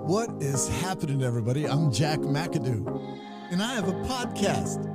What is happening, everybody? I'm Jack McAdoo, and I have a podcast.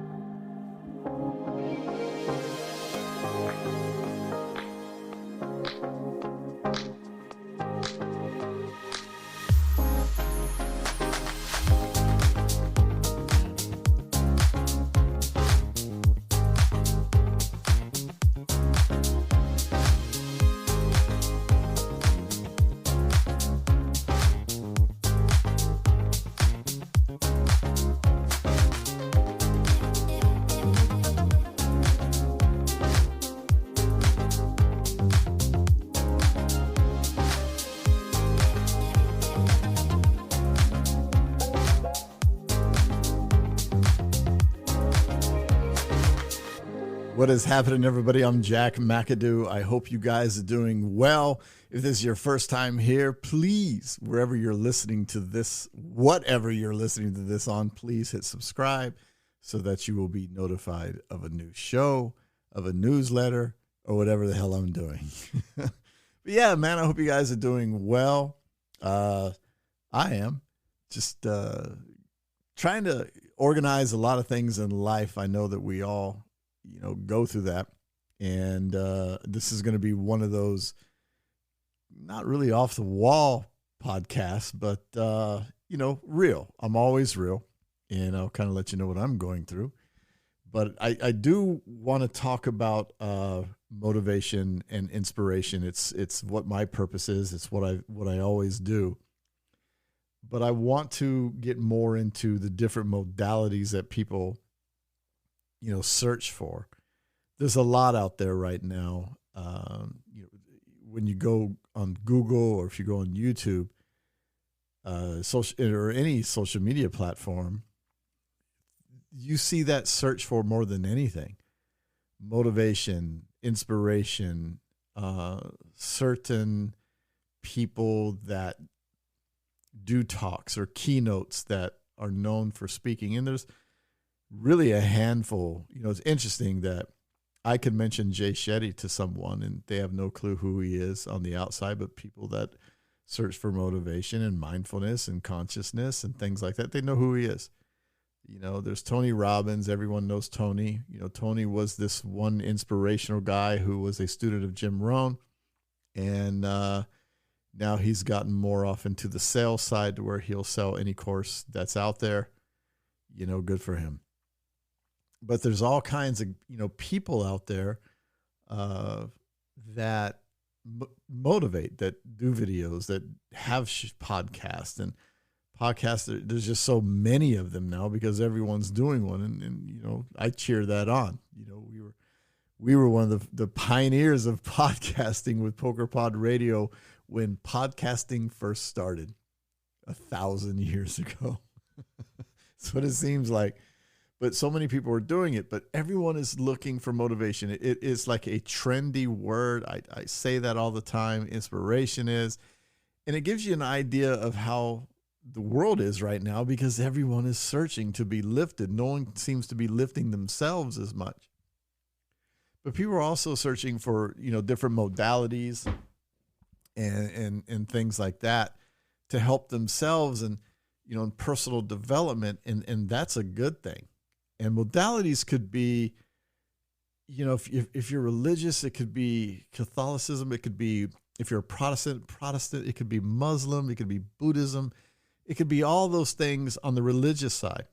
What is happening, everybody? I'm Jack McAdoo. I hope you guys are doing well. If this is your first time here, please, wherever you're listening to this, whatever you're listening to this on, please hit subscribe so that you will be notified of a new show, of a newsletter, or whatever the hell I'm doing. But yeah, man, I hope you guys are doing well. I am just trying to organize a lot of things in life. I know that we all go through that. And this is going to be one of those not really off the wall podcasts, but, real. I'm always real, and I'll kind of let you know what I'm going through. But I do want to talk about motivation and inspiration. It's what my purpose is. It's what I always do. But I want to get more into the different modalities that people search for. There's a lot out there right now. When you go on Google or if you go on YouTube, social or any social media platform, you see that search for more than anything. Motivation, inspiration, certain people that do talks or keynotes that are known for speaking. And there's really a handful. It's interesting that I could mention Jay Shetty to someone and they have no clue who he is on the outside, but people that search for motivation and mindfulness and consciousness and things like that, they know who he is. There's Tony Robbins. Everyone knows Tony. Tony was this one inspirational guy who was a student of Jim Rohn. And now he's gotten more off into the sales side to where he'll sell any course that's out there. Good for him. But there's all kinds of, people out there that motivate, that do videos, that have podcasts. And podcasts, there's just so many of them now because everyone's doing one. And I cheer that on. We were one of the pioneers of podcasting with Poker Pod Radio when podcasting first started 1,000 years ago. That's what it seems like. But so many people are doing it, but everyone is looking for motivation. It is like a trendy word. I say that all the time. Inspiration is. And it gives you an idea of how the world is right now because everyone is searching to be lifted. No one seems to be lifting themselves as much. But people are also searching for, different modalities and things like that to help themselves and, in personal development. And that's a good thing. And modalities could be, if you're religious, it could be Catholicism. It could be, if you're a Protestant, it could be Muslim. It could be Buddhism. It could be all those things on the religious side.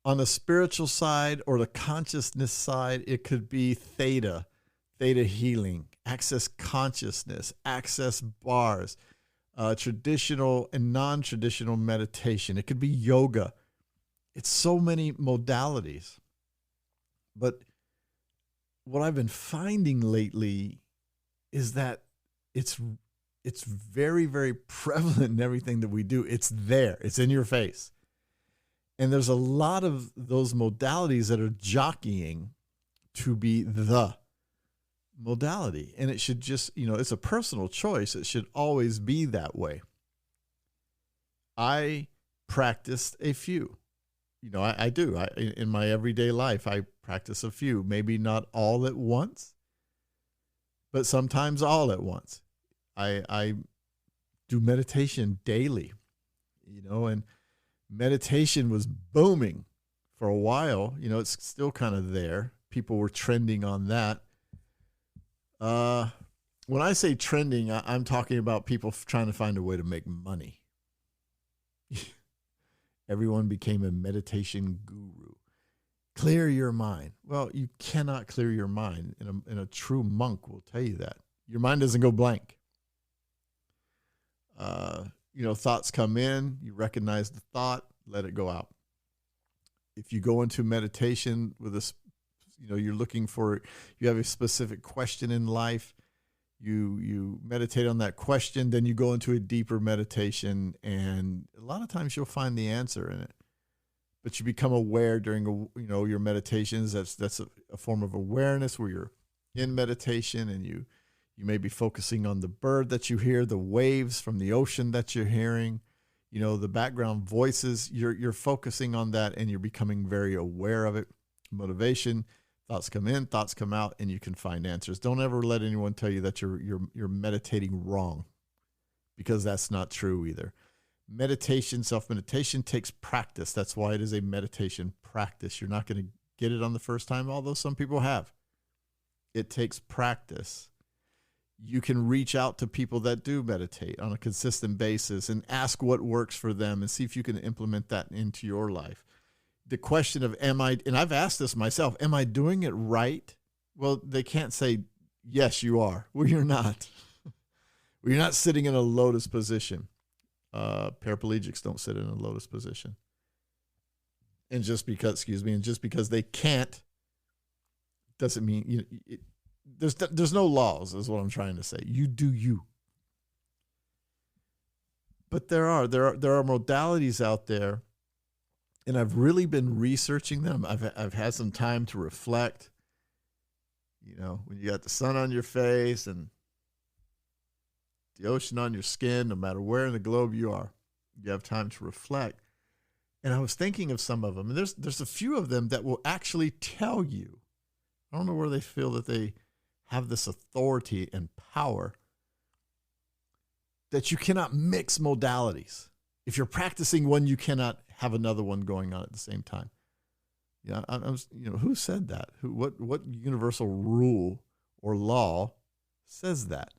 On the spiritual side or the consciousness side, it could be theta healing, access consciousness, access bars, traditional and non-traditional meditation. It could be yoga. It's so many modalities. But what I've been finding lately is that it's very, very prevalent in everything that we do. It's there. It's in your face. And there's a lot of those modalities that are jockeying to be the modality. And it should just, it's a personal choice. It should always be that way. I practiced a few. I do. In my everyday life, I practice a few, maybe not all at once, but sometimes all at once. I do meditation daily, and meditation was booming for a while. It's still kind of there. People were trending on that. When I say trending, I'm talking about people trying to find a way to make money. Everyone became a meditation guru. Clear your mind. Well, you cannot clear your mind. And a true monk will tell you that. Your mind doesn't go blank. Thoughts come in, you recognize the thought, let it go out. If you go into meditation with you're looking for, you have a specific question in life, you meditate on that question, then you go into a deeper meditation, and a lot of times you'll find the answer in it. But you become aware during your meditations. That's a form of awareness where you're in meditation, and you may be focusing on the bird that you hear, the waves from the ocean that you're hearing, the background voices. You're focusing on that, and you're becoming very aware of it. Motivation, thoughts come in, thoughts come out, and you can find answers. Don't ever let anyone tell you that you're meditating wrong, because that's not true either. Meditation, self-meditation takes practice. That's why it is a meditation practice. You're not going to get it on the first time, although some people have. It takes practice. You can reach out to people that do meditate on a consistent basis and ask what works for them and see if you can implement that into your life. The question of and I've asked this myself, am I doing it right? Well, they can't say, yes, you are. Well, you're not. Well, you're not sitting in a lotus position. Paraplegics don't sit in a lotus position. And just because they can't doesn't mean there's no laws, is what I'm trying to say. You do you. But there are modalities out there, and I've really been researching them. I've had some time to reflect. When you got the sun on your face and the ocean on your skin, no matter where in the globe you are, you have time to reflect. And I was thinking of some of them, and there's a few of them that will actually tell you. I don't know where they feel that they have this authority and power, that you cannot mix modalities. If you're practicing one, you cannot have another one going on at the same time. Yeah, who said that? What universal rule or law says that?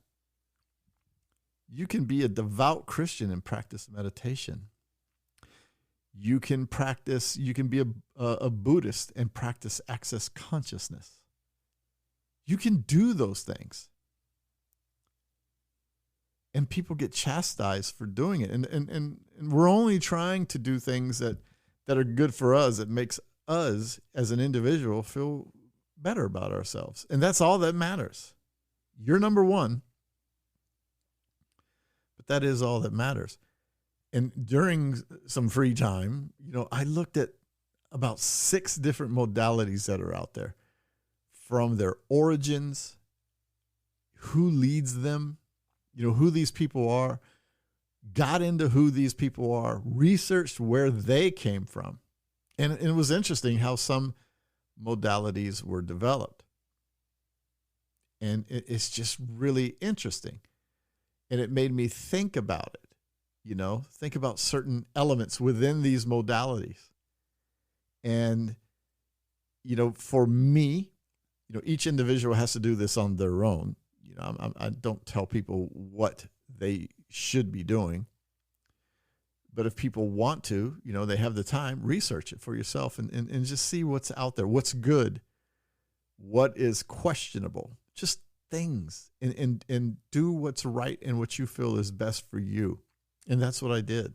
You can be a devout Christian and practice meditation. You can be a Buddhist and practice access consciousness. You can do those things. And people get chastised for doing it. And we're only trying to do things that are good for us, that makes us as an individual feel better about ourselves. And that's all that matters. You're number one. But that is all that matters. And during some free time, I looked at about 6 different modalities that are out there, from their origins, who leads them, who these people are, got into who these people are, researched where they came from. And it was interesting how some modalities were developed. And it's just really interesting. And it made me think about it, think about certain elements within these modalities. And, for me, each individual has to do this on their own. I don't tell people what they should be doing. But if people want to, they have the time, research it for yourself and just see what's out there, what's good, what is questionable, just things, and do what's right and what you feel is best for you. And that's what I did.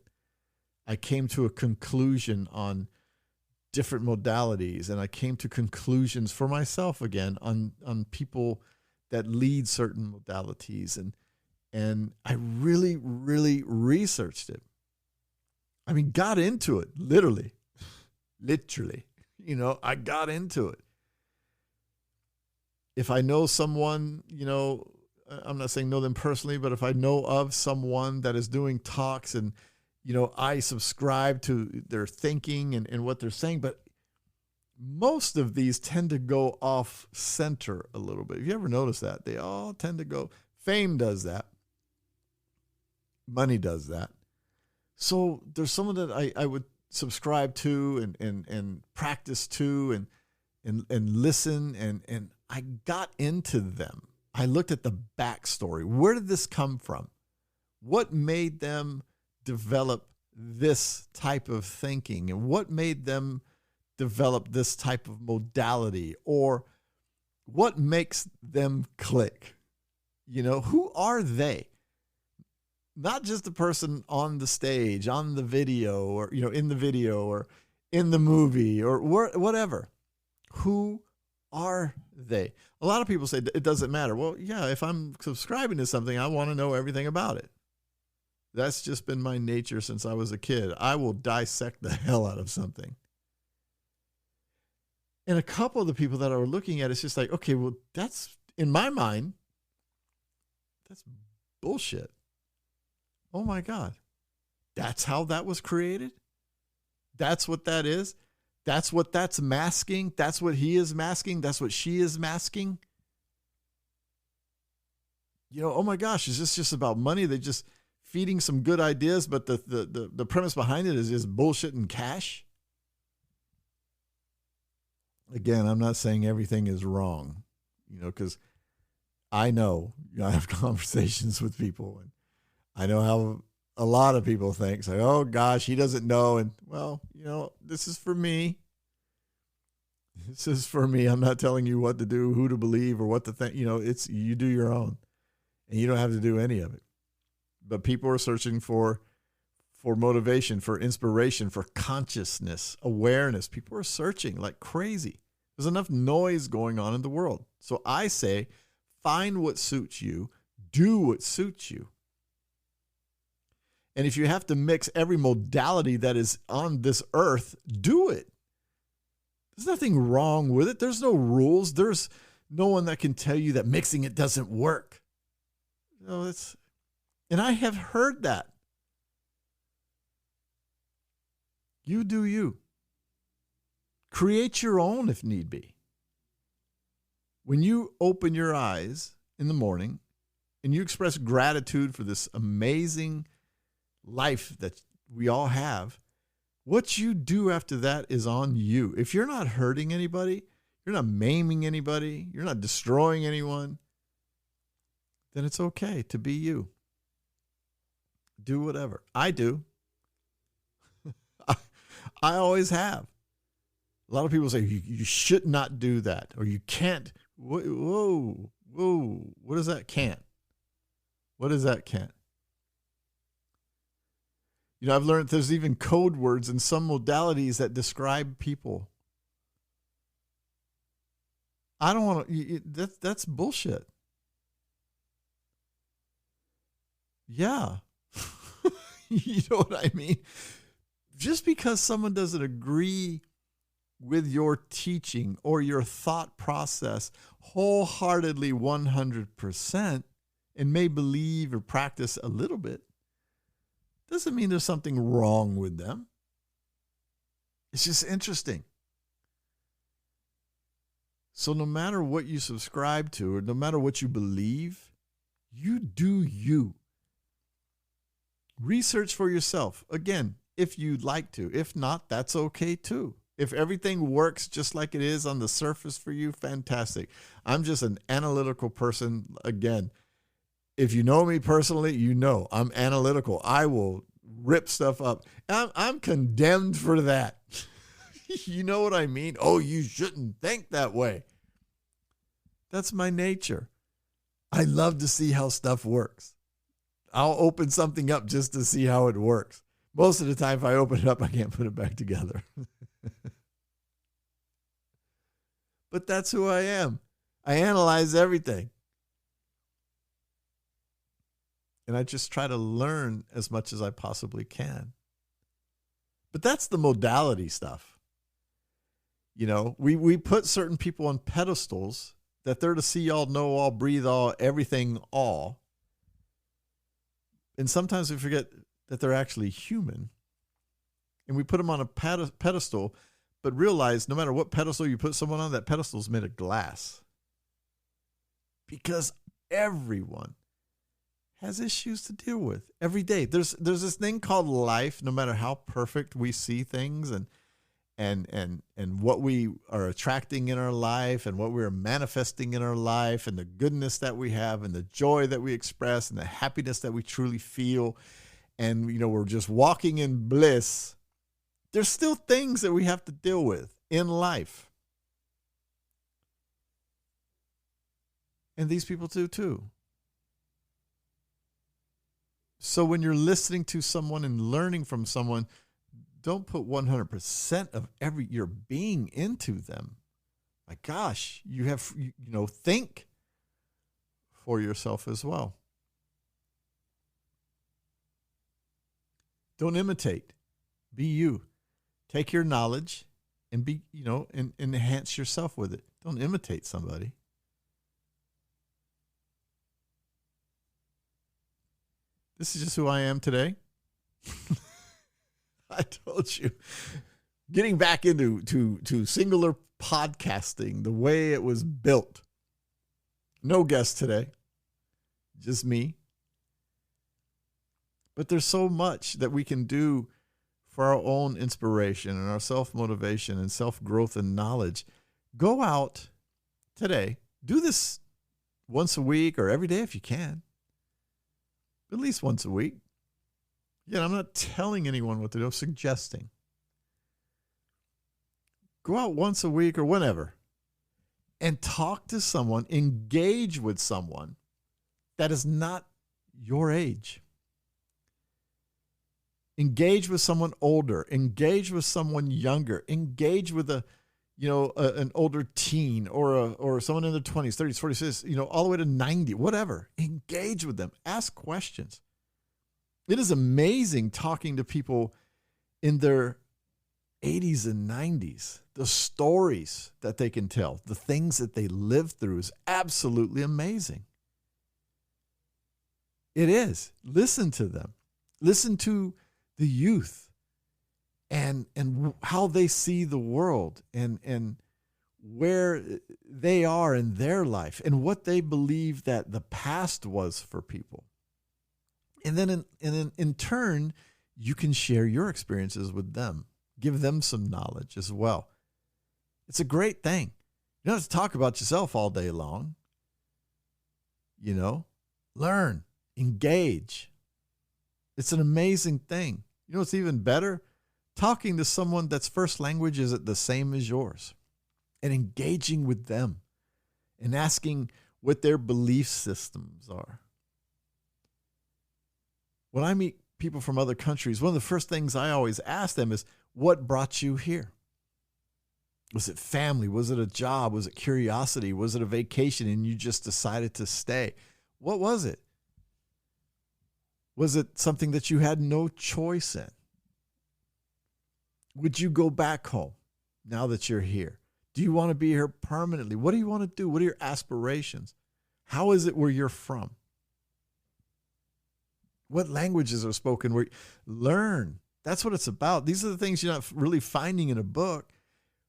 I came to a conclusion on different modalities, and I came to conclusions for myself again on people that lead certain modalities. And I really, really researched it. I mean, got into it, literally. I got into it. If I know someone, I'm not saying know them personally, but if I know of someone that is doing talks and, I subscribe to their thinking and what they're saying, but most of these tend to go off center a little bit. Have you ever noticed that? They all tend to go, Fame does that. Money does that. So there's someone that I would subscribe to and practice to and listen and I got into them. I looked at the backstory. Where did this come from? What made them develop this type of thinking? And what made them develop this type of modality? Or what makes them click? You know, who are they? Not just the person on the stage, on the video, or, you know, in the video or in the movie or whatever. Who are they? A lot of people say it doesn't matter. Well, yeah, if I'm subscribing to something, I want to know everything about it. That's just been my nature since I was a kid. I will dissect the hell out of something. And a couple of the people that I were looking at, it's just like, okay, well, that's, in my mind, that's bullshit. Oh my God. That's how that was created? That's what that is? That's what that's masking? That's what he is masking? That's what she is masking? You know, oh my gosh, is this just about money? They're just feeding some good ideas, but the premise behind it is just bullshit and cash? Again, I'm not saying everything is wrong, you know, because I know, you know, I have conversations with people and I know how a lot of people think. It's like, oh gosh, he doesn't know. And well, you know, this is for me. This is for me. I'm not telling you what to do, who to believe, or what to think. You know, it's, you do your own and you don't have to do any of it. But people are searching for motivation, for inspiration, for consciousness, awareness. People are searching like crazy. There's enough noise going on in the world. So I say, find what suits you, do what suits you. And if you have to mix every modality that is on this earth, do it. There's nothing wrong with it. There's no rules. There's no one that can tell you that mixing it doesn't work. You know, and I have heard that. You do you. Create your own if need be. When you open your eyes in the morning and you express gratitude for this amazing life that we all have, what you do after that is on you. If you're not hurting anybody, you're not maiming anybody, you're not destroying anyone, then it's okay to be you. Do whatever. I do. I always have. A lot of people say you should not do that, or you can't. Whoa. What is that can't? What is that can't? You know, I've learned there's even code words in some modalities that describe people. I don't want to, that's bullshit. Yeah. You know what I mean? Just because someone doesn't agree with your teaching or your thought process wholeheartedly 100% and may believe or practice a little bit, doesn't mean there's something wrong with them. It's just interesting. So no matter what you subscribe to or no matter what you believe, you do you. Research for yourself. Again, if you'd like to. If not, that's okay too. If everything works just like it is on the surface for you, fantastic. I'm just an analytical person. Again, if you know me personally, you know I'm analytical. I will rip stuff up. I'm condemned for that. You know what I mean? Oh, you shouldn't think that way. That's my nature. I love to see how stuff works. I'll open something up just to see how it works. Most of the time, if I open it up, I can't put it back together. But that's who I am. I analyze everything. And I just try to learn as much as I possibly can. But that's the modality stuff. You know, we put certain people on pedestals that they're to see all, know all, breathe all, everything all. And sometimes we forget that they're actually human. And we put them on a pedestal, but realize no matter what pedestal you put someone on, that pedestal is made of glass. Because everyone has issues to deal with every day. There's this thing called life. No matter how perfect we see things, and what we are attracting in our life, and what we're manifesting in our life, and the goodness that we have, and the joy that we express, and the happiness that we truly feel, and we're just walking in bliss. There's still things that we have to deal with in life, and these people do too. So when you're listening to someone and learning from someone, don't put 100% of your being into them. My gosh, you have, think for yourself as well. Don't imitate. Be you. Take your knowledge and be, and enhance yourself with it. Don't imitate somebody. This is just who I am today. I told you. Getting back into to singular podcasting, the way it was built. No guest today. Just me. But there's so much that we can do for our own inspiration and our self-motivation and self-growth and knowledge. Go out today. Do this once a week or every day if you can. At least once a week. Again, I'm not telling anyone what to do. I'm suggesting. Go out once a week or whenever and talk to someone, engage with someone that is not your age. Engage with someone older. Engage with someone younger. Engage with an older teen or someone in their 20s, 30s, 40s, all the way to 90, whatever. Engage with them. Ask questions. It is amazing talking to people in their 80s and 90s. The stories that they can tell, the things that they lived through is absolutely amazing. It is. Listen to them. Listen to the youth and how they see the world and where they are in their life and what they believe that the past was for people. And then in turn, you can share your experiences with them. Give them some knowledge as well. It's a great thing. You don't have to talk about yourself all day long. Learn, engage. It's an amazing thing. You know what's even better? Talking to someone that's first language isn't the same as yours and engaging with them and asking what their belief systems are. When I meet people from other countries, one of the first things I always ask them is, what brought you here? Was it family? Was it a job? Was it curiosity? Was it a vacation and you just decided to stay? What was it? Was it something that you had no choice in? Would you go back home now that you're here? Do you want to be here permanently? What do you want to do? What are your aspirations? How is it where you're from? What languages are spoken? Learn. That's what it's about. These are the things you're not really finding in a book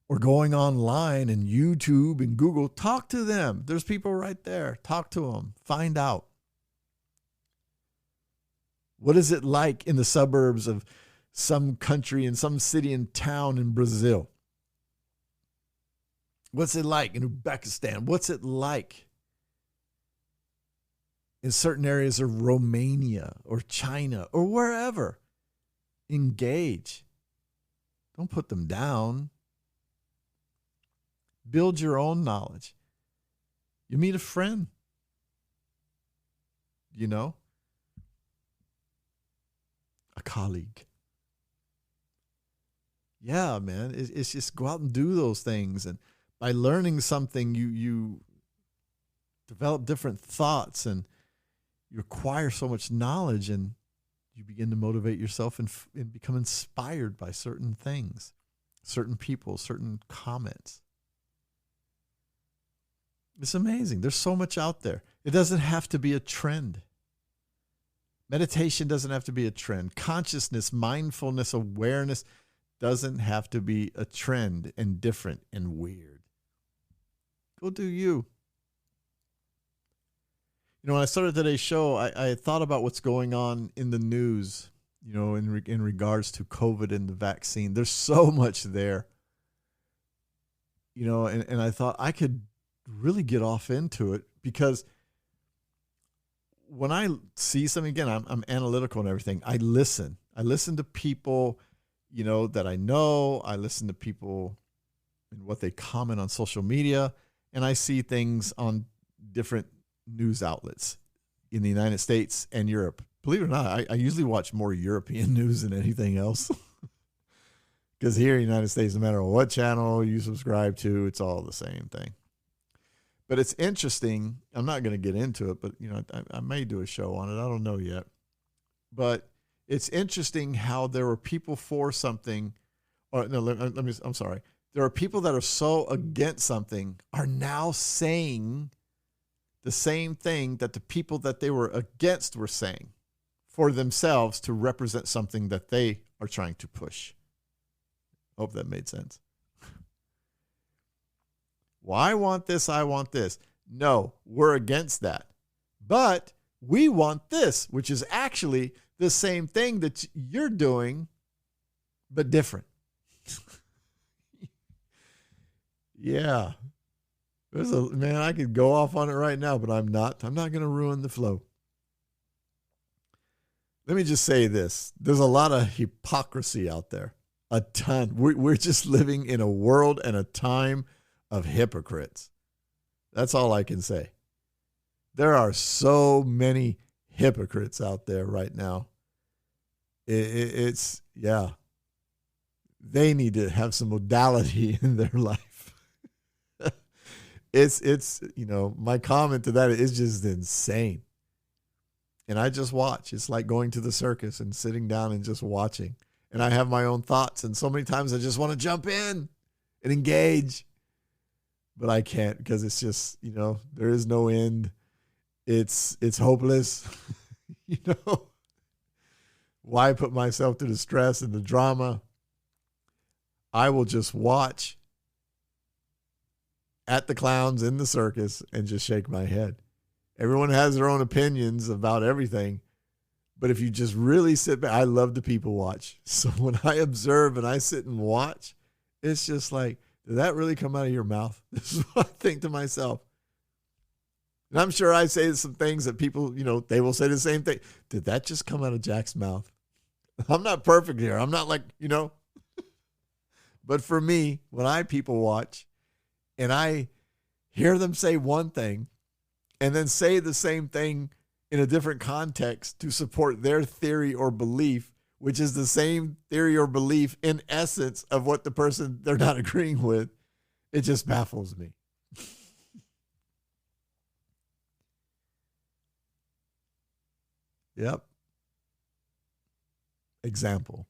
or going online and YouTube and Google. Talk to them. There's people right there. Talk to them. Find out. What is it like in the suburbs of some country, in some city and town in Brazil? What's it like in Uzbekistan? What's it like in certain areas of Romania or China or wherever? Engage. Don't put them down. Build your own knowledge. You meet a friend, a colleague. Yeah, man, it's just go out and do those things. And by learning something, you develop different thoughts and you acquire so much knowledge and you begin to motivate yourself and become inspired by certain things, certain people, certain comments. It's amazing. There's so much out there. It doesn't have to be a trend. Meditation doesn't have to be a trend. Consciousness, mindfulness, awareness doesn't have to be a trend and different and weird. Go do you. When I started today's show, I thought about what's going on in the news, in regards to COVID and the vaccine. There's so much there, and I thought I could really get off into it because when I see something, again, I'm analytical and everything. I listen. I listen to people, that I know. I listen to people and what they comment on social media, and I see things on different news outlets in the United States and Europe. Believe it or not, I usually watch more European news than anything else. Because here in the United States, no matter what channel you subscribe to, it's all the same thing. But it's interesting. I'm not going to get into it, but I may do a show on it. I don't know yet. But it's interesting how there are people for something. Or no, I'm sorry. There are people that are so against something are now saying the same thing that the people that they were against were saying for themselves to represent something that they are trying to push. Hope that made sense. Well, I want this. I want this. No, we're against that. But we want this, which is actually the same thing that you're doing, but different. Yeah. Man, I could go off on it right now, but I'm not. I'm not going to ruin the flow. Let me just say this. There's a lot of hypocrisy out there. A ton. We're just living in a world and a time of hypocrites. That's all I can say. There are so many hypocrites out there right now. It's they need to have some modality in their life. It's my comment to that is just insane. And I just watch. It's like going to the circus and sitting down and just watching. And I have my own thoughts. And so many times I just want to jump in and engage. But I can't because it's just, there is no end. It's hopeless. Why put myself through the stress and the drama? I will just watch at the clowns in the circus and just shake my head. Everyone has their own opinions about everything. But if you just really sit back, I love to people watch. So when I observe and I sit and watch, it's just like, did that really come out of your mouth? This is what I think to myself. And I'm sure I say some things that people, they will say the same thing. Did that just come out of Jack's mouth? I'm not perfect here. I'm not like, But for me, when people watch and I hear them say one thing and then say the same thing in a different context to support their theory or belief, which is the same theory or belief in essence of what the person they're not agreeing with, it just baffles me. Yep. Example.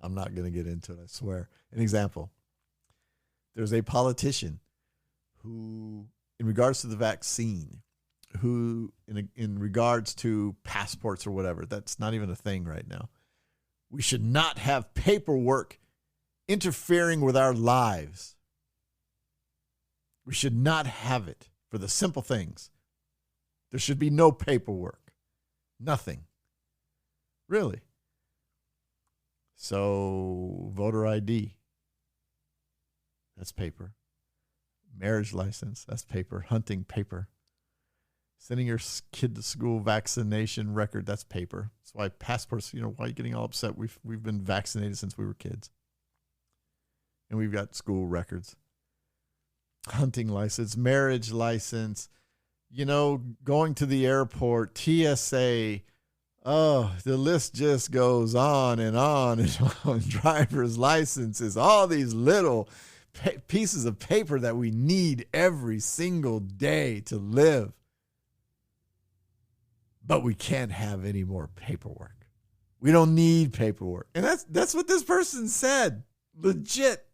I'm not going to get into it, I swear. An example. There's a politician who, in regards to the vaccine, who in regards to passports or whatever, that's not even a thing right now. We should not have paperwork interfering with our lives. We should not have it for the simple things. There should be no paperwork. Nothing. Really. So, voter ID, that's paper. Marriage license, that's paper. Hunting, paper. Sending your kid to school, vaccination record, that's paper. That's why passports, why are you getting all upset? We've been vaccinated since we were kids. And we've got school records. Hunting license, marriage license, going to the airport, TSA. Oh, the list just goes on and on and on. Driver's licenses, all these little pieces of paper that we need every single day to live. But we can't have any more paperwork. We don't need paperwork. And that's what this person said. Legit.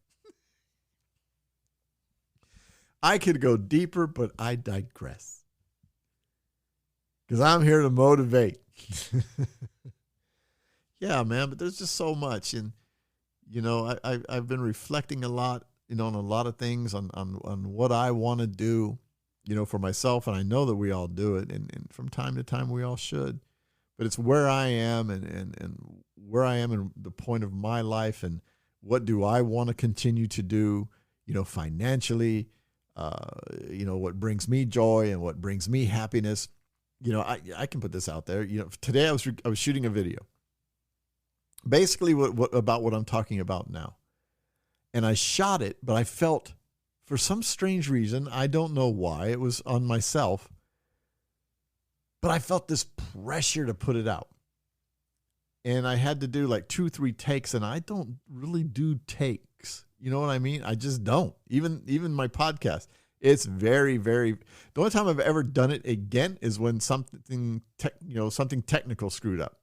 I could go deeper, but I digress. Because I'm here to motivate. Yeah, man, but there's just so much. And, I've been reflecting a lot, on a lot of things, on what I want to do. for myself, and I know that we all do it, and from time to time we all should. But it's where I am and where I am in the point of my life, and what do I want to continue to do, financially, what brings me joy and what brings me happiness. I can put this out there. Today I was shooting a video, basically what about what I'm talking about now. And I shot it, but I felt, for some strange reason, I don't know why, it was on myself, but I felt this pressure to put it out. And I had to do like 2-3 takes, and I don't really do takes. You know what I mean? I just don't. Even my podcast, it's very, very. The only time I've ever done it again is when something technical screwed up.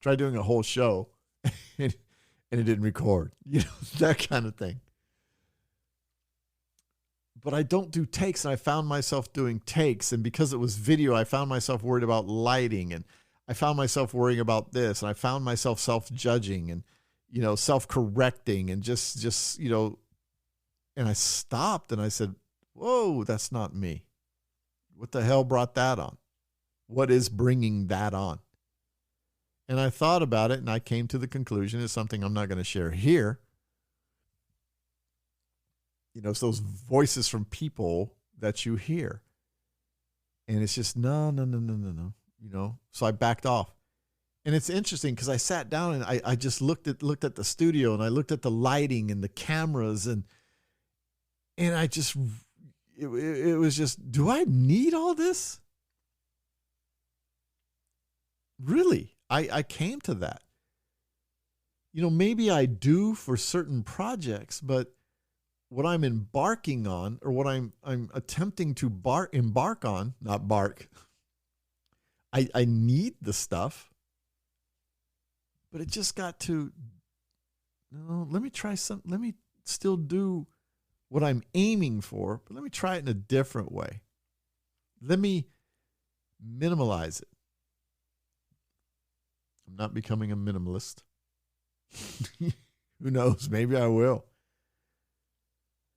Tried doing a whole show, and it didn't record. That kind of thing. But I don't do takes, and I found myself doing takes, and because it was video, I found myself worried about lighting, and I found myself worrying about this, and I found myself self-judging and, self-correcting, and just and I stopped and I said, whoa, that's not me. What the hell brought that on? What is bringing that on? And I thought about it, and I came to the conclusion, it's something I'm not going to share here. It's those voices from people that you hear. And it's just, no. So I backed off. And it's interesting because I sat down and I just looked at the studio, and I looked at the lighting and the cameras, and I just, it was just, do I need all this? Really? I came to that. Maybe I do for certain projects, but what I'm embarking on, or what I'm attempting to embark on, not bark. I need the stuff, but it just got to, no, let me try let me still do what I'm aiming for, but let me try it in a different way. Let me minimalize it. I'm not becoming a minimalist. Who knows? Maybe I will.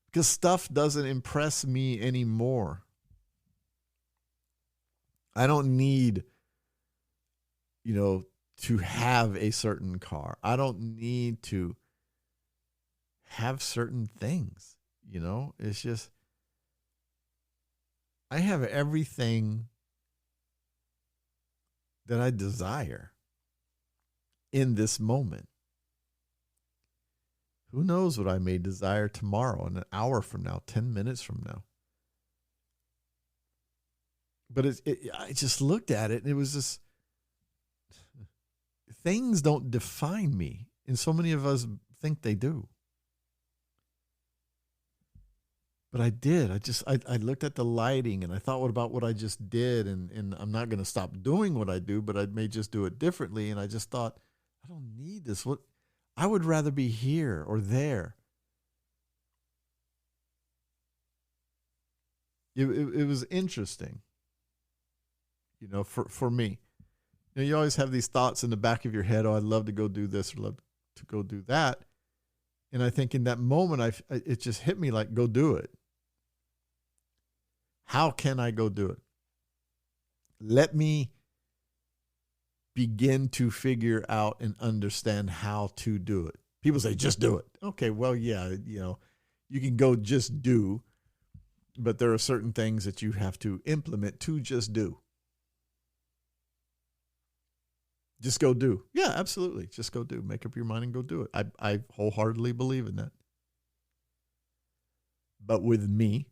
Because stuff doesn't impress me anymore. I don't need, to have a certain car. I don't need to have certain things. It's just, I have everything that I desire in this moment. Who knows what I may desire tomorrow, in an hour from now, 10 minutes from now. But I just looked at it, and it was just, things don't define me. And so many of us think they do. But I did. I looked at the lighting, and I thought, what about what I just did? And I'm not going to stop doing what I do, but I may just do it differently. And I just thought, I don't need this. I would rather be here or there. It was interesting, for me. You always have these thoughts in the back of your head, oh, I'd love to go do this or love to go do that. And I think in that moment, it just hit me like, go do it. How can I go do it? Let me begin to figure out and understand how to do it. People say, just do it. Okay, well, yeah, you can go just do, but there are certain things that you have to implement to just do. Just go do. Yeah, absolutely. Just go do. Make up your mind and go do it. I wholeheartedly believe in that. But with me,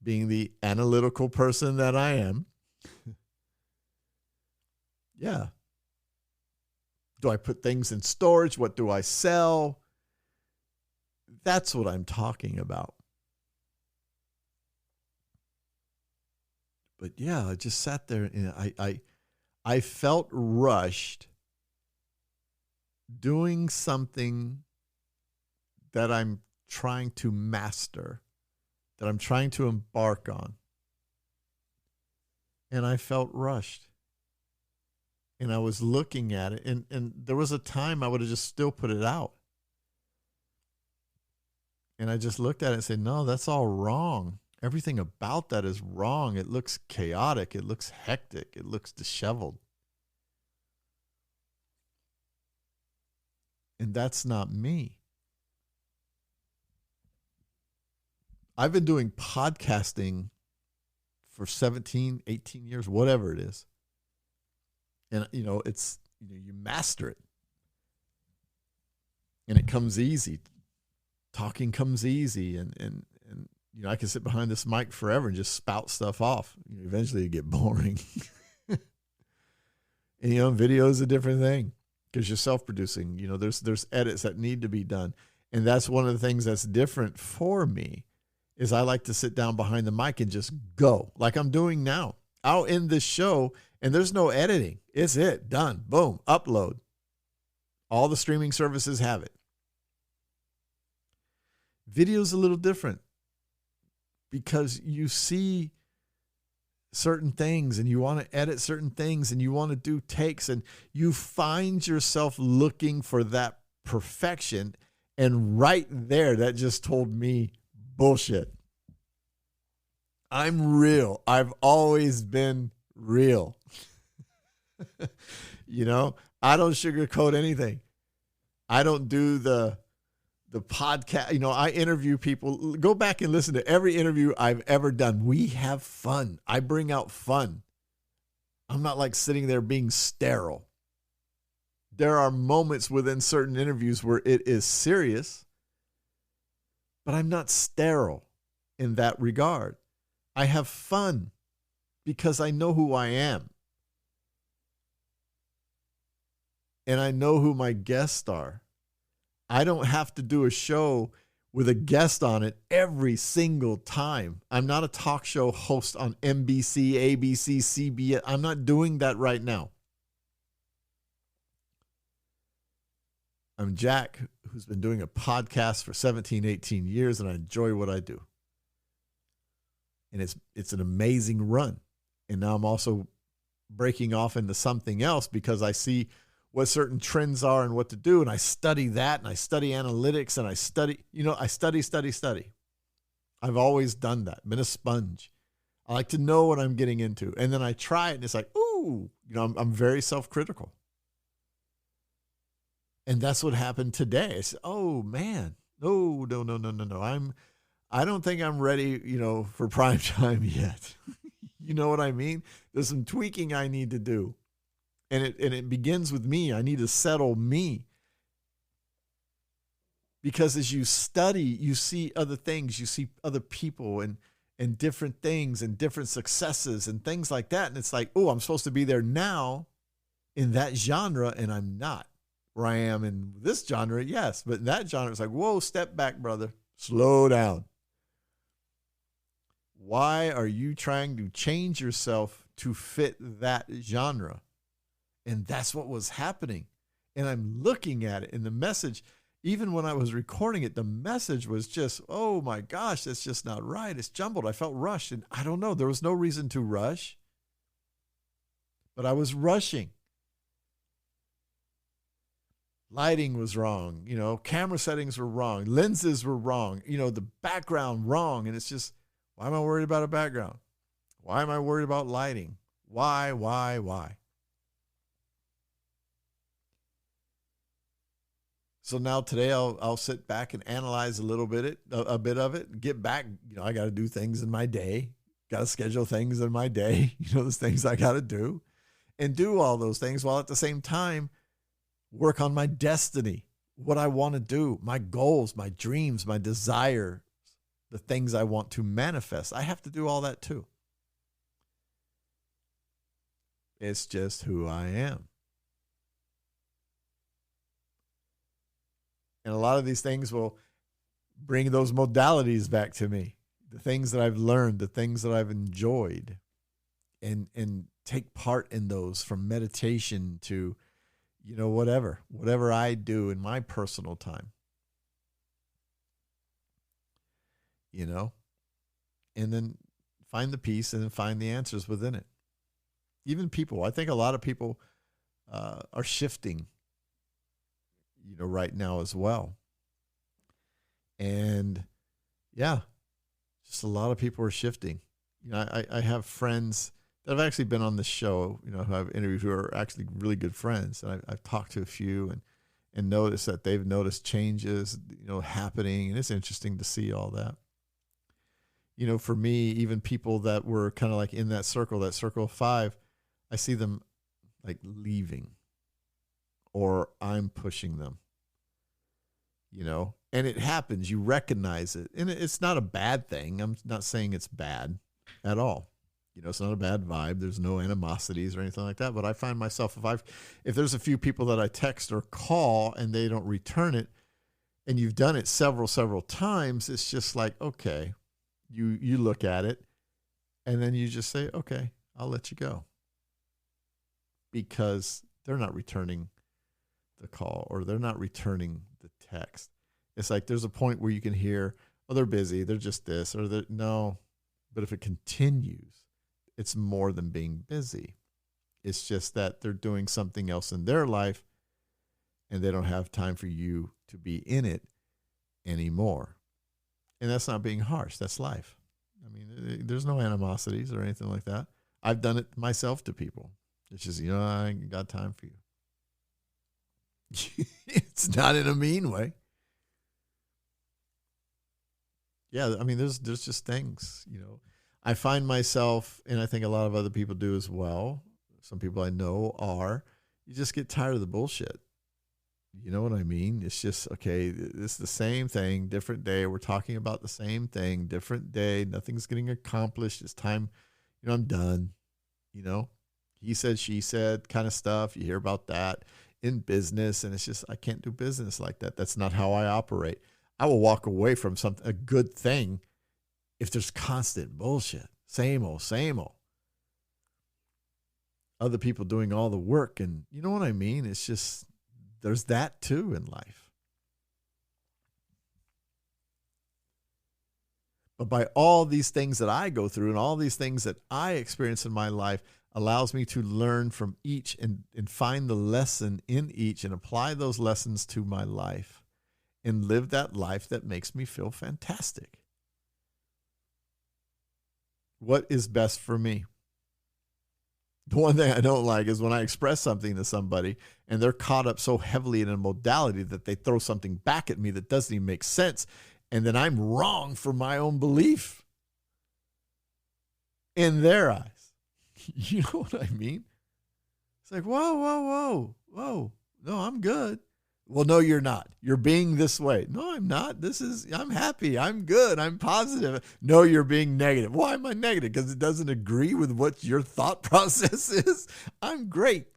being the analytical person that I am, yeah. Do I put things in storage? What do I sell? That's what I'm talking about. But yeah, I just sat there, and I felt rushed doing something that I'm trying to master, that I'm trying to embark on. And I felt rushed. And I was looking at it, and there was a time I would have just still put it out. And I just looked at it and said, no, that's all wrong. Everything about that is wrong. It looks chaotic. It looks hectic. It looks disheveled. And that's not me. I've been doing podcasting for 17, 18 years, whatever it is. And, it's, you master it. And it comes easy. Talking comes easy. And I can sit behind this mic forever and just spout stuff off. Eventually it get boring. And, video is a different thing because you're self-producing. There's edits that need to be done. And that's one of the things that's different for me is I like to sit down behind the mic and just go like I'm doing now. I'll end this show and there's no editing. It's it. Done. Boom. Upload. All the streaming services have it. Video's a little different because you see certain things and you want to edit certain things and you want to do takes and you find yourself looking for that perfection. And right there, that just told me bullshit. I'm real. I've always been real. I don't sugarcoat anything. I don't do the podcast. I interview people. Go back and listen to every interview I've ever done. We have fun. I bring out fun. I'm not like sitting there being sterile. There are moments within certain interviews where it is serious, but I'm not sterile in that regard. I have fun because I know who I am. And I know who my guests are. I don't have to do a show with a guest on it every single time. I'm not a talk show host on NBC, ABC, CBS. I'm not doing that right now. I'm Jack, who's been doing a podcast for 17, 18 years, and I enjoy what I do. And it's an amazing run. And now I'm also breaking off into something else because I see what certain trends are and what to do. And I study that and I study analytics and I study. I've always done that. Been a sponge. I like to know what I'm getting into. And then I try it and it's like, ooh, I'm very self-critical. And that's what happened today. I said, oh man, no. I don't think I'm ready, for prime time yet. You know what I mean? There's some tweaking I need to do. And it begins with me. I need to settle me. Because as you study, you see other things. You see other people and different things and different successes and things like that. And it's like, oh, I'm supposed to be there now in that genre, and I'm not. Where I am in this genre, yes. But in that genre, it's like, whoa, step back, brother. Slow down. Why are you trying to change yourself to fit that genre? And that's what was happening. And I'm looking at it, and the message, even when I was recording it, the message was just, oh my gosh, that's just not right. It's jumbled. I felt rushed. And I don't know. There was no reason to rush. But I was rushing. Lighting was wrong. Camera settings were wrong. Lenses were wrong. The background wrong. And it's just, why am I worried about a background? Why am I worried about lighting? Why? So now today I'll sit back and analyze a bit of it, get back. I got to do things in my day, got to schedule things in my day. There's things I got to do and do all those things while at the same time work on my destiny, what I want to do, my goals, my dreams, my desires, the things I want to manifest. I have to do all that too. It's just who I am. And a lot of these things will bring those modalities back to me, the things that I've learned, the things that I've enjoyed, and take part in those, from meditation to, whatever I do in my personal time, and then find the peace and then find the answers within it. Even people, I think a lot of people are shifting, right now as well. And yeah, Just a lot of people are shifting. I have friends that have actually been on this show, who I've interviewed who are actually really good friends. And I've talked to a few and noticed that they've noticed changes, happening. And it's interesting to see all that. For me, even people that were kind of like in that circle of 5, I see them like leaving, or I'm pushing them, and it happens. You recognize it, and it's not a bad thing. I'm not saying it's bad at all. It's not a bad vibe. There's no animosities or anything like that. But I find myself, if there's a few people that I text or call and they don't return it, and you've done it several times, it's just like, okay, you look at it, and then you just say, okay, I'll let you go, because they're not returning the call or they're not returning the text. It's like there's a point where you can hear, oh, they're busy, they're just this, or no. But if it continues, it's more than being busy. It's just that they're doing something else in their life and they don't have time for you to be in it anymore. And that's not being harsh. That's life. I mean, there's no animosities or anything like that. I've done it myself to people. It's just, I ain't got time for you. It's not in a mean way. Yeah, I mean, there's just things, I find myself, and I think a lot of other people do as well. Some people I know you just get tired of the bullshit. You know what I mean? It's just, okay, it's the same thing, different day. We're talking about the same thing, different day. Nothing's getting accomplished. It's time, I'm done. He said, she said kind of stuff. You hear about that in business, and it's just, I can't do business like that. That's not how I operate. I will walk away from a good thing if there's constant bullshit. Same old. Other people doing all the work, and you know what I mean? It's just, there's that too in life. But by all these things that I go through and all these things that I experience in my life allows me to learn from each and find the lesson in each and apply those lessons to my life and live that life that makes me feel fantastic. What is best for me? The one thing I don't like is when I express something to somebody and they're caught up so heavily in a modality that they throw something back at me that doesn't even make sense. And then I'm wrong for my own belief in their eyes. You know what I mean? It's like, whoa. No, I'm good. Well, no, you're not. You're being this way. No, I'm not. I'm happy. I'm good. I'm positive. No, you're being negative. Why am I negative? Because it doesn't agree with what your thought process is. I'm great.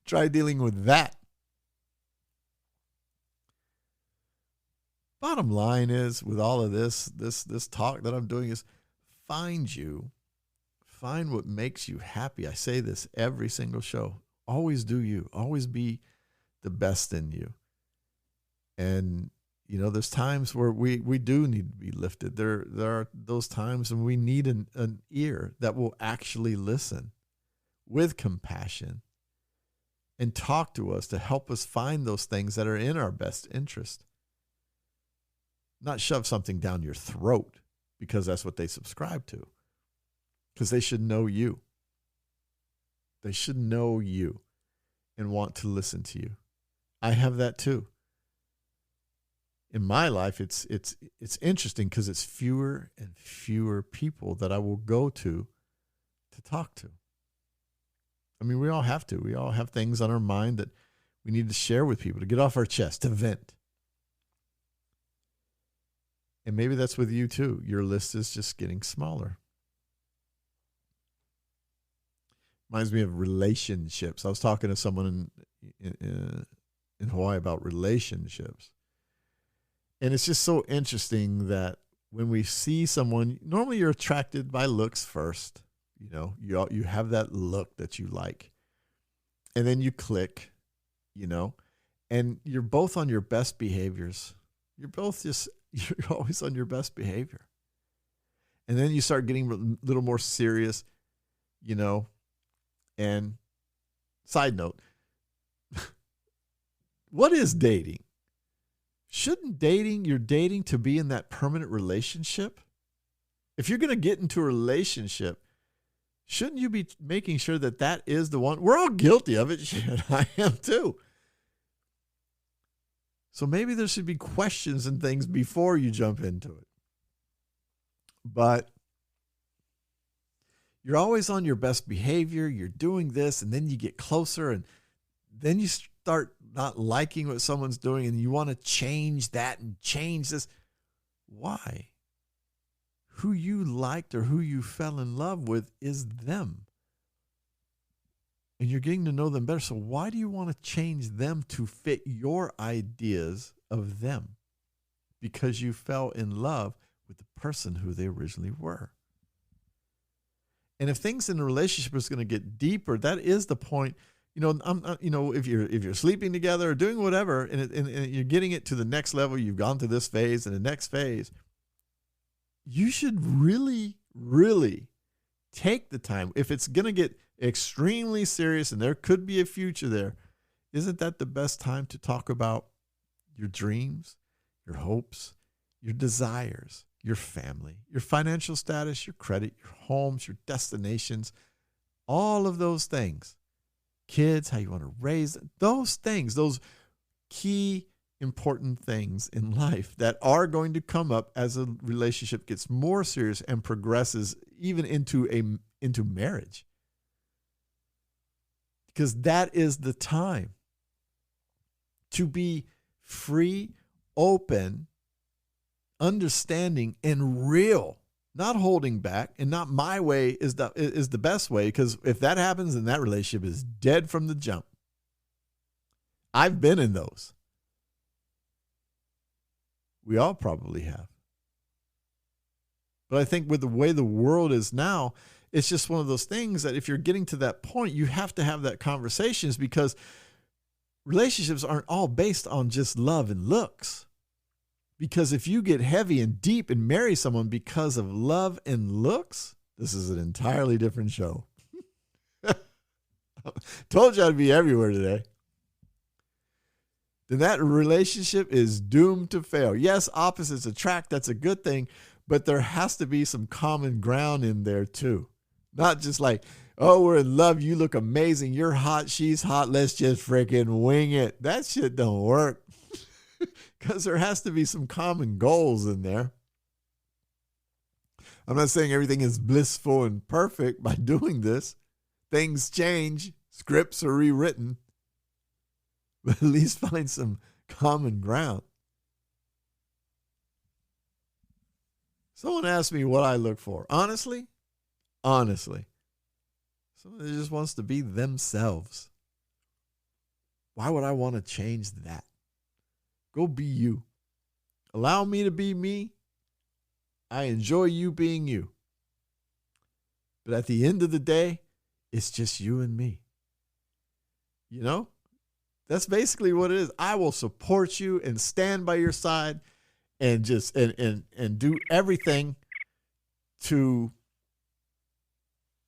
Try dealing with that. Bottom line is, with all of this talk that I'm doing, is find what makes you happy. I say this every single show. Always do you. Always be the best in you. And, there's times where we do need to be lifted. There are those times when we need an ear that will actually listen with compassion and talk to us to help us find those things that are in our best interest. Not shove something down your throat because that's what they subscribe to. Because they should know you. They should know you and want to listen to you. I have that too. In my life, it's interesting because it's fewer and fewer people that I will go to talk to. I mean, we all have to. We all have things on our mind that we need to share with people, to get off our chest, to vent. And maybe that's with you too. Your list is just getting smaller. Reminds me of relationships. I was talking to someone in Hawaii about relationships. And it's just so interesting that when we see someone, normally you're attracted by looks first. You have that look that you like. And then you click, and you're both on your best behaviors. You're always on your best behavior. And then you start getting a little more serious, and side note, what is dating? Shouldn't you're dating to be in that permanent relationship? If you're going to get into a relationship, shouldn't you be making sure that that is the one? We're all guilty of it. Shit, I am too. So maybe there should be questions and things before you jump into it. But you're always on your best behavior. You're doing this, and then you get closer, and then you start not liking what someone's doing, and you want to change that and change this. Why? Who you liked or who you fell in love with is them. And you're getting to know them better. So why do you want to change them to fit your ideas of them? Because you fell in love with the person who they originally were. And if things in the relationship is going to get deeper, that is the point. If you're sleeping together or doing whatever, and you're getting it to the next level, you've gone to this phase and the next phase, you should really, really take the time. If it's going to get extremely serious and there could be a future there, isn't that the best time to talk about your dreams, your hopes, your desires, your family, your financial status, your credit, your homes, your destinations, all of those things, kids, how you want to raise them, those things, those key important things in life that are going to come up as a relationship gets more serious and progresses even into marriage. Because that is the time to be free, open, understanding, and real, not holding back, and not my way is the best way, because if that happens, then that relationship is dead from the jump. I've been in those. We all probably have. But I think with the way the world is now, it's just one of those things that if you're getting to that point, you have to have that conversations, because relationships aren't all based on just love and looks. Because if you get heavy and deep and marry someone because of love and looks, this is an entirely different show. Told you I'd be everywhere today. Then that relationship is doomed to fail. Yes, opposites attract. That's a good thing. But there has to be some common ground in there too. Not just like, oh, we're in love. You look amazing. You're hot. She's hot. Let's just freaking wing it. That shit don't work. Because there has to be some common goals in there. I'm not saying everything is blissful and perfect by doing this. Things change. Scripts are rewritten. But at least find some common ground. Someone asked me what I look for. Honestly, someone that just wants to be themselves. Why would I want to change that? Go be you. Allow me to be me. I enjoy you being you. But at the end of the day, it's just you and me. You know? That's basically what it is. I will support you and stand by your side and just and do everything to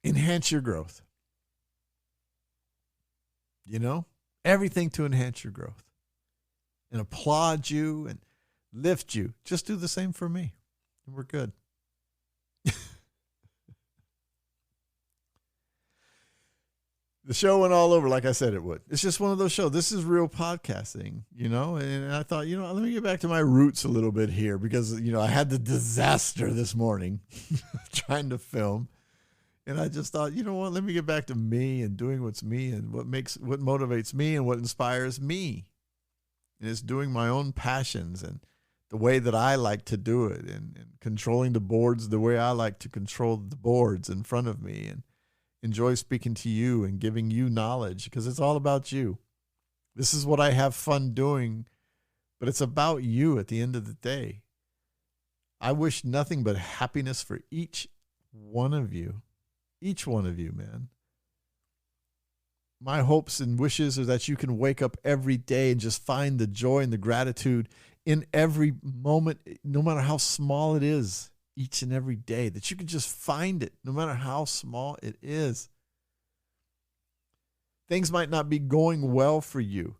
enhance your growth. You know? Everything to enhance your growth. And applaud you and lift you. Just do the same for me. And we're good. The show went all over like I said it would. It's just one of those shows. This is real podcasting, you know? And I thought, let me get back to my roots a little bit here because, I had the disaster this morning trying to film. And I just thought, let me get back to me and doing what's me and what motivates me and what inspires me. And it's doing my own passions and the way that I like to do it and controlling the boards the way I like to control the boards in front of me and enjoy speaking to you and giving you knowledge because it's all about you. This is what I have fun doing, but it's about you at the end of the day. I wish nothing but happiness for each one of you. Each one of you, man. My hopes and wishes are that you can wake up every day and just find the joy and the gratitude in every moment, no matter how small it is, each and every day, that you can just find it, no matter how small it is. Things might not be going well for you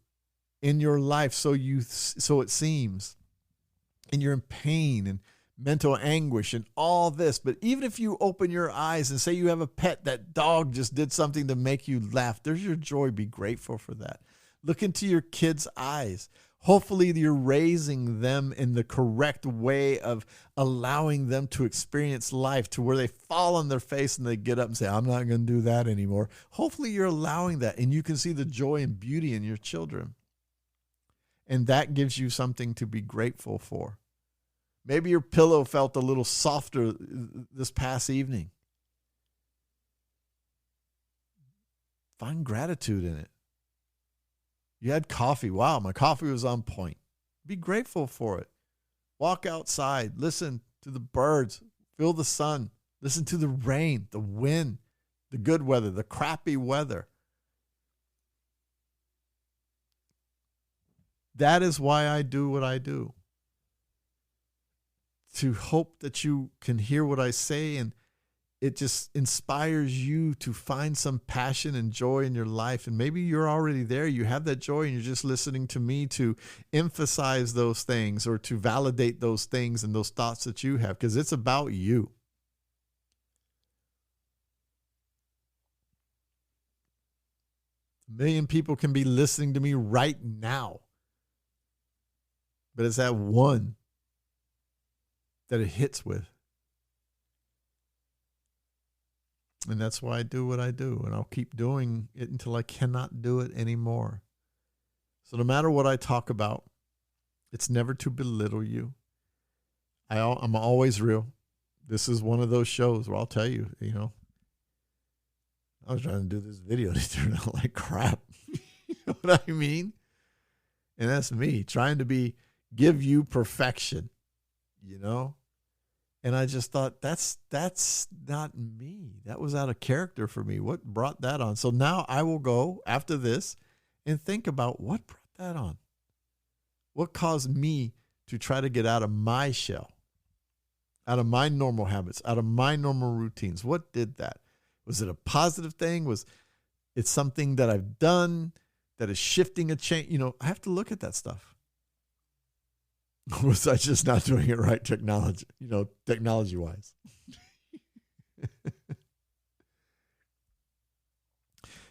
in your life, so it seems, and you're in pain and mental anguish and all this. But even if you open your eyes and say you have a pet, that dog just did something to make you laugh, there's your joy. Be grateful for that. Look into your kids' eyes. Hopefully you're raising them in the correct way of allowing them to experience life, to where they fall on their face and they get up and say, I'm not going to do that anymore. Hopefully you're allowing that, and you can see the joy and beauty in your children. And that gives you something to be grateful for. Maybe your pillow felt a little softer this past evening. Find gratitude in it. You had coffee. Wow, my coffee was on point. Be grateful for it. Walk outside. Listen to the birds. Feel the sun. Listen to the rain, the wind, the good weather, the crappy weather. That is why I do what I do. To hope that you can hear what I say, and it just inspires you to find some passion and joy in your life. And maybe you're already there. You have that joy, and you're just listening to me to emphasize those things or to validate those things and those thoughts that you have, because it's about you. A million people can be listening to me right now, but it's that one that it hits with. And that's why I do what I do. And I'll keep doing it until I cannot do it anymore. So no matter what I talk about, it's never to belittle you. I'm always real. This is one of those shows where I'll tell you, I was trying to do this video and it turned out like crap. You know what I mean? And that's me trying to give you perfection, And I just thought, that's not me. That was out of character for me. What brought that on? So now I will go after this and think about what brought that on. What caused me to try to get out of my shell, out of my normal habits, out of my normal routines? What did that? Was it a positive thing? Was it something that I've done that is shifting a change? I have to look at that stuff. Was I just not doing it right technology-wise?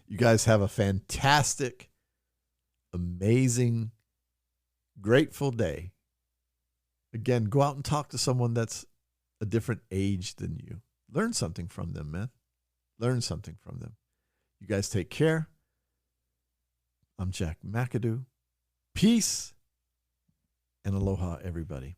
You guys have a fantastic, amazing, grateful day. Again, go out and talk to someone that's a different age than you. Learn something from them, man. Learn something from them. You guys take care. I'm Jack McAdoo. Peace and aloha, everybody.